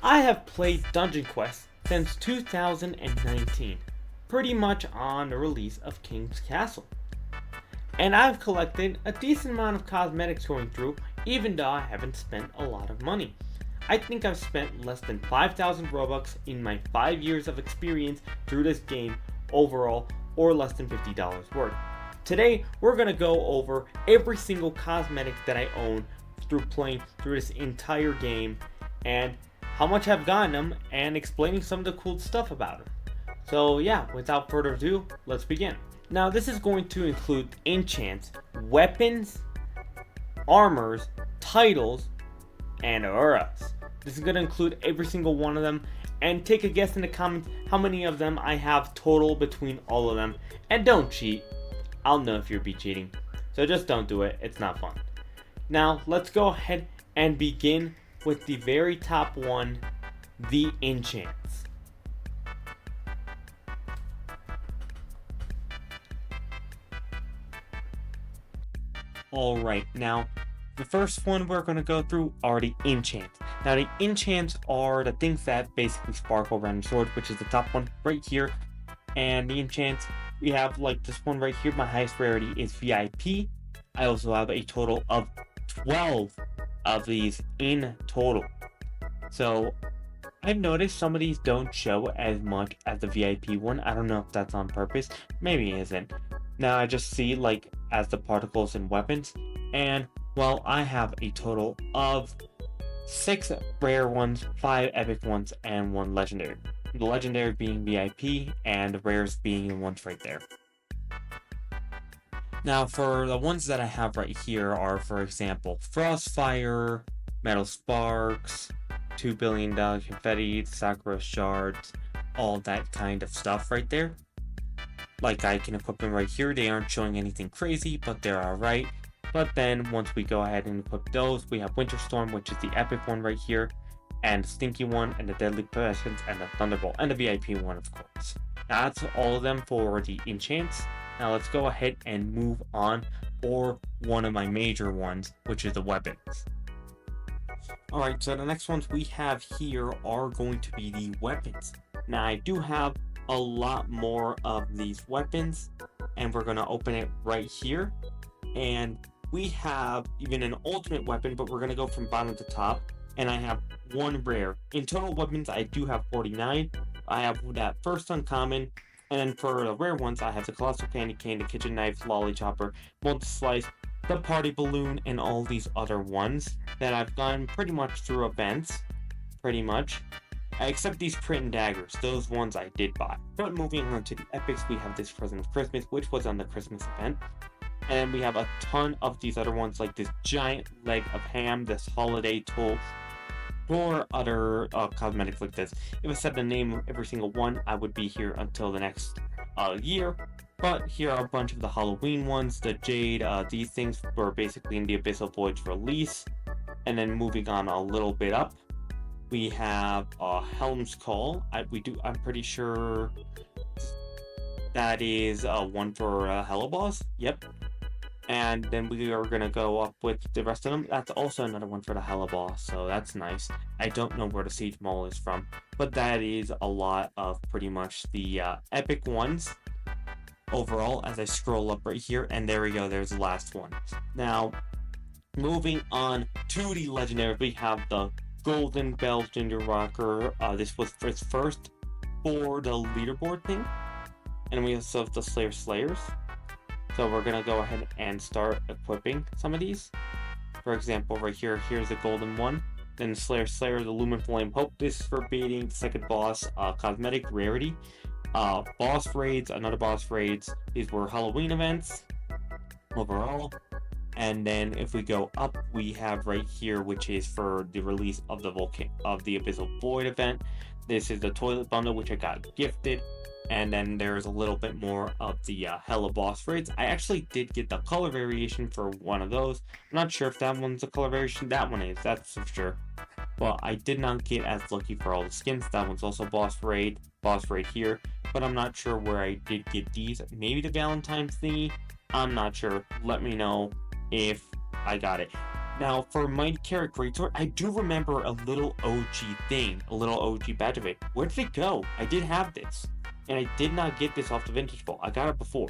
I have played Dungeon Quest since 2019, pretty much on the release of King's Castle. And I've collected a decent amount of cosmetics going through, even though I haven't spent a lot of money. I think I've spent less than 5,000 Robux in my 5 years of experience through this game overall, or less than $50 worth. Today, we're going to go over every single cosmetic that I own through playing through this entire game, and how much I've gotten them, and explaining some of the cool stuff about them. So yeah, without further ado, let's begin. Now this is going to include enchants, weapons, armors, titles, and auras. This is going to include every single one of them, and take a guess in the comments how many of them I have total between all of them. And don't cheat. I'll know if you're cheating. So just don't do it, it's not fun. Now let's go ahead and begin with the very top one, the enchants. Alright, now the first one we're going to go through are the enchants. Now the enchants are the things that basically sparkle around the sword, which is the top one right here. And the enchants, we have like this one right here, my highest rarity is VIP. I also have a total of 12 of these in total. So I've noticed some of these don't show as much as the VIP one. I don't know if that's on purpose, maybe it isn't. Now I just see like as the particles and weapons, and well, I have a total of 6 rare ones, 5 epic ones, and 1 legendary. The legendary being VIP and the rares being the ones right there. Now for the ones that I have right here are, for example, Frostfire, Metal Sparks, $2 billion confetti, Sakura shards, all that kind of stuff right there. Like I can equip them right here. They aren't showing anything crazy, but they're alright. But then once we go ahead and equip those, we have Winter Storm, which is the epic one right here, and the Stinky one, and the Deadly Possessions, and the Thunderbolt, and the VIP one, of course. Now that's all of them for the enchants. Now let's go ahead and move on for one of my major ones, which is the weapons. Alright, so the next ones we have here are going to be the weapons. Now I do have a lot more of these weapons, and we're going to open it right here. And we have even an ultimate weapon, but we're going to go from bottom to top. And I have 1 rare. In total weapons, I do have 49. I have that first uncommon. And then for the rare ones, I have the Colossal Candy Cane, the Kitchen Knife, Lolly Chopper, Multi-Slice, the Party Balloon, and all these other ones that I've gone pretty much through events. Pretty much. Except these print and daggers. Those ones I did buy. But moving on to the epics, we have this Present of Christmas, which was on the Christmas event. And we have a ton of these other ones, like this giant leg of ham, this holiday tool, or other cosmetics like this. If I said the name of every single one, I would be here until the next year. But here are a bunch of the Halloween ones, the Jade. These things were basically in the Abyssal Void's release. And then moving on a little bit up, we have Helm's Call. I'm pretty sure that is one for Helleboss. Yep. And then we are going to go up with the rest of them. That's also another one for the Helleboss, so that's nice. I don't know where the Siege Maul is from, but that is a lot of pretty much the epic ones overall as I scroll up right here. And there we go, there's the last one. Now, moving on to the legendary, we have the Golden Bell Ginger Rocker. This was its first for the leaderboard thing. And we also have the Slayers. So we're going to go ahead and start equipping some of these. For example, right here, here's the golden one. Then Slayer, the Lumen Flame Hope. This is for beating the second boss, cosmetic rarity. Boss raids, another boss raids. These were Halloween events overall. And then if we go up, we have right here, which is for the release of the Abyssal Void event. This is the toilet bundle, which I got gifted. And then there's a little bit more of the Hella boss raids. I actually did get the color variation for one of those. I'm not sure if that one's a color variation. That one is, that's for sure. Well, I did not get as lucky for all the skins. That one's also boss raid here. But I'm not sure where I did get these. Maybe the Valentine's thingy. I'm not sure. Let me know if I got it. Now, for Mighty Carrot Greatsword, I do remember a little OG thing, a little OG badge of it. Where did it go? I did have this, and I did not get this off the Vintage Vault. I got it before.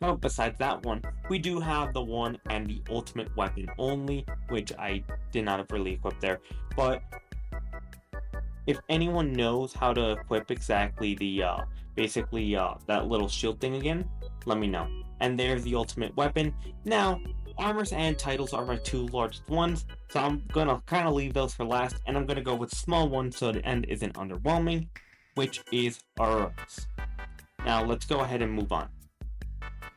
But besides that one, we do have the one and the ultimate weapon only, which I did not really equip there. But if anyone knows how to equip exactly the, that little shield thing again, let me know. And there's the ultimate weapon. Now, armors and titles are my two largest ones, so I'm gonna kind of leave those for last, and I'm gonna go with small ones so the end isn't underwhelming, which is Auroras. Now, let's go ahead and move on.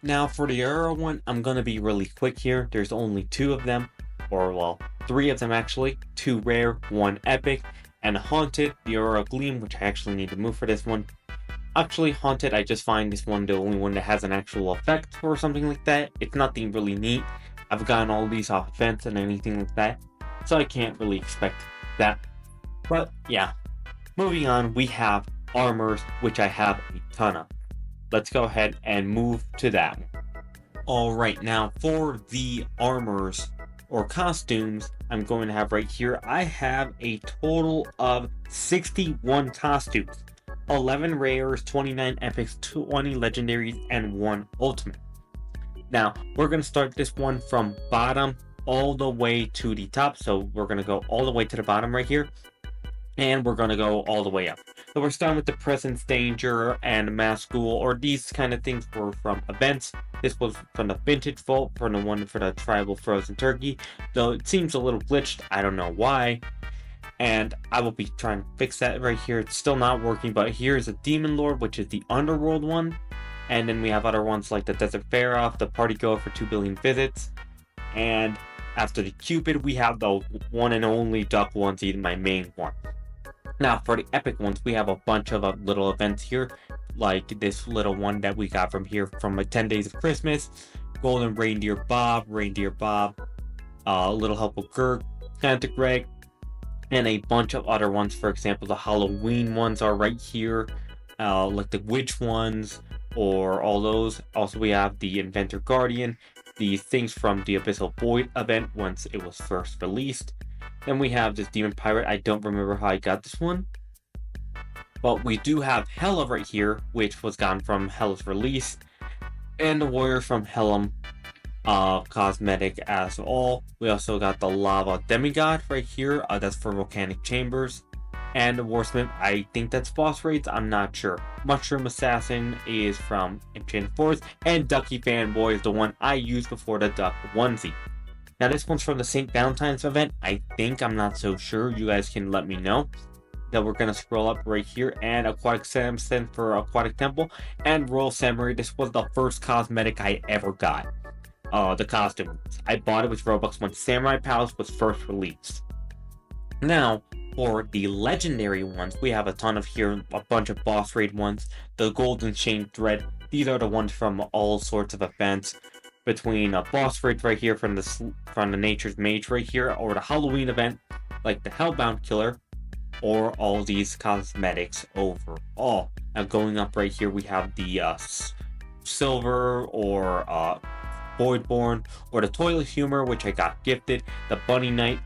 Now, for the Aurora one, I'm gonna be really quick here. There's only two of them, or well, three of them actually. Two rare, one epic, and Haunted, the Aurora Gleam, which I actually need to move for this one. Actually, Haunted, I just find this one the only one that has an actual effect or something like that. It's nothing really neat. I've gotten all these off events and anything like that, so I can't really expect that. But yeah, moving on, we have armors, which I have a ton of. Let's go ahead and move to that one. Alright, now for the armors or costumes I'm going to have right here, I have a total of 61 costumes. 11 rares, 29 epics, 20 legendaries, and 1 ultimate. Now, we're going to start this one from bottom all the way to the top. So we're going to go all the way to the bottom right here. And we're going to go all the way up. So we're starting with the Presence Danger and Mass School, or these kind of things were from events. This was from the Vintage Vault, from the one for the Tribal Frozen Turkey. Though it seems a little glitched, I don't know why. And I will be trying to fix that right here. It's still not working, but here's a Demon Lord, which is the Underworld one. And then we have other ones like the Desert Pharaoh, the Party Goer for 2 billion visits. And after the Cupid, we have the one and only Duck onesie, my main one. Now, for the epic ones, we have a bunch of little events here, like this little one that we got from here from like 10 Days of Christmas, Golden Reindeer Bob, Little Helpful Kirk, Santa Greg, and a bunch of other ones. For example, the Halloween ones are right here, like the Witch ones, or all those. Also, we have the Inventor Guardian, the things from the Abyssal Void event once it was first released. Then we have this Demon Pirate. I don't remember how I got this one. But we do have Hela right here, which was gotten from Hela's release. And the Warrior from Helm, Cosmetic as all. We also got the Lava Demigod right here. That's for Volcanic Chambers. And the Warsmith, I think that's boss raids. I'm not sure. Mushroom Assassin is from Enchanted Forest. And Ducky Fanboy is the one I used before the Duck onesie. Now this one's from the St. Valentine's event, I think. I'm not so sure. You guys can let me know. Now we're going to scroll up right here, and Aquatic Samson for Aquatic Temple, and Royal Samurai. This was the first cosmetic I ever got. The costume. I bought it with Roblox when Samurai Palace was first released. Now, for the legendary ones, we have a ton of here, a bunch of boss raid ones. The Golden Chain Thread. These are the ones from all sorts of events. Between a boss raid right here from the Nature's Mage right here, or the Halloween event like the Hellbound Killer, or all these cosmetics overall. Now going up right here, we have the Silver or Voidborn, or the Toilet Humor, which I got gifted, the Bunny Knight,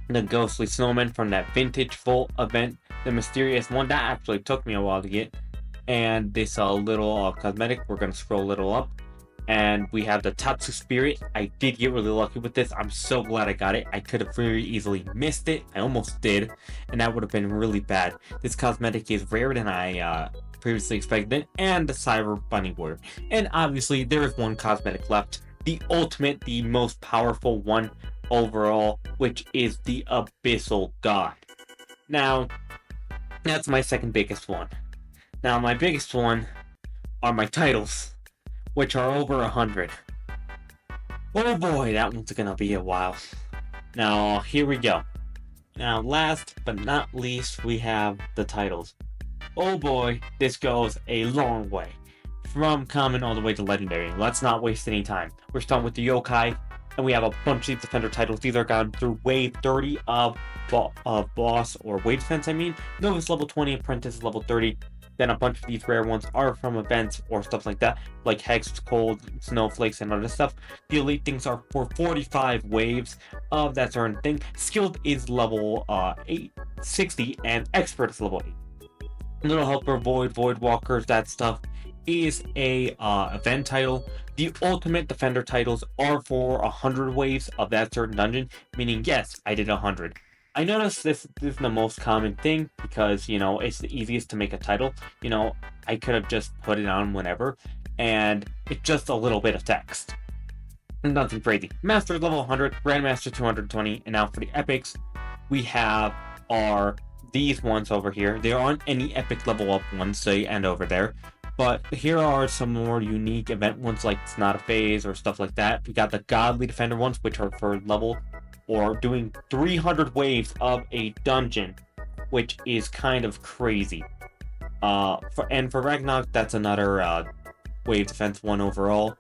the Ghostly Snowman from that Vintage Vault event, the Mysterious one that actually took me a while to get, and this little cosmetic. We're gonna scroll a little up. And we have the Tatsu Spirit. I did get really lucky with this. I'm so glad I got it. I could have very easily missed it. I almost did. And that would have been really bad. This cosmetic is rarer than I previously expected. And the Cyber Bunny Warrior. And obviously, there is one cosmetic left. The ultimate, the most powerful one overall, which is the Abyssal God. Now, that's my second biggest one. Now, my biggest one are my titles, which are over 100. Oh boy, that one's gonna be a while. Now, here we go. Now, last but not least, we have the titles. Oh boy, this goes a long way. From common all the way to legendary. Let's not waste any time. We're starting with the Yokai, And we have a bunch of these defender titles. These are gone through wave 30 of boss or wave defense, I mean. Novice level 20, apprentice level 30. Then a bunch of these rare ones are from events or stuff like that, like Hex, Cold, Snowflakes, and other stuff. The elite things are for 45 waves of that certain thing. Skilled is level 860, and Expert is level 8. Little Helper, Void Walkers, that stuff is a event title. The ultimate defender titles are for 100 waves of that certain dungeon, meaning yes, I did 100. I noticed this is the most common thing because, you know, it's the easiest to make a title. You know, I could have just put it on whenever, and it's just a little bit of text. Nothing crazy. Master level 100, Grandmaster 220, and now for the epics, we have these ones over here. There aren't any epic level up ones, they end over there. But here are some more unique event ones like It's Not a Phase or stuff like that. We got the Godly Defender ones, which are for level or doing 300 waves of a dungeon, which is kind of crazy. For Ragnarok, that's another wave defense one overall.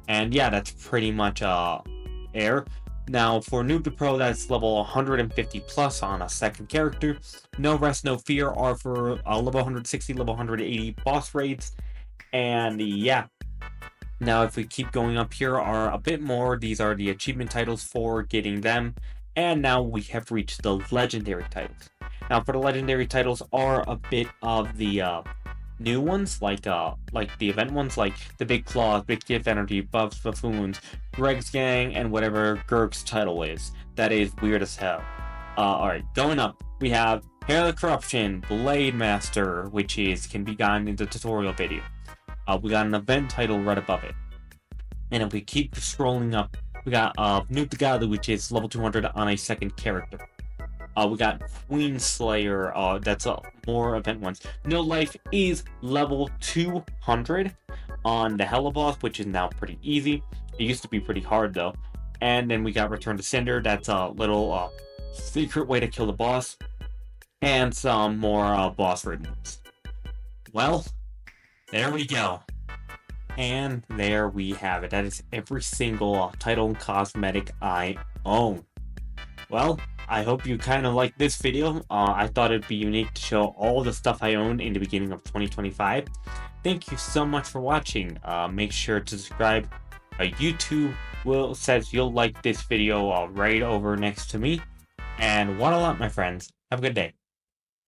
And yeah, that's pretty much air. Now for Noob to Pro, that's level 150 plus on a second character. No Rest, No Fear are for level 160, level 180 boss raids. And yeah. Now, if we keep going up here, are a bit more. These are the achievement titles for getting them. And now we have reached the legendary titles. Now, for the legendary titles are a bit of the new ones, like the event ones, like the Big Claws, Big Gift Energy, Buffs, Buffoons, Greg's Gang, and whatever Gurk's title is. That is weird as hell. Alright, going up, we have Hair of the Corruption, Blade Master, which can be gotten in the tutorial video. We got an event title right above it. And if we keep scrolling up, we got Noob the Godly, which is level 200 on a second character. We got Queen Slayer, that's more event ones. No Life is level 200 on the Hella Boss, which is now pretty easy. It used to be pretty hard though. And then we got Return to Cinder, that's a little secret way to kill the boss. And some more boss raid moves. Well, there we go. And there we have it. That is every single title and cosmetic I own. Well, I hope you kind of liked this video. I thought it'd be unique to show all the stuff I own in the beginning of 2025. Thank you so much for watching. Make sure to subscribe. YouTube says you'll like this video right over next to me. And what a lot, my friends. Have a good day.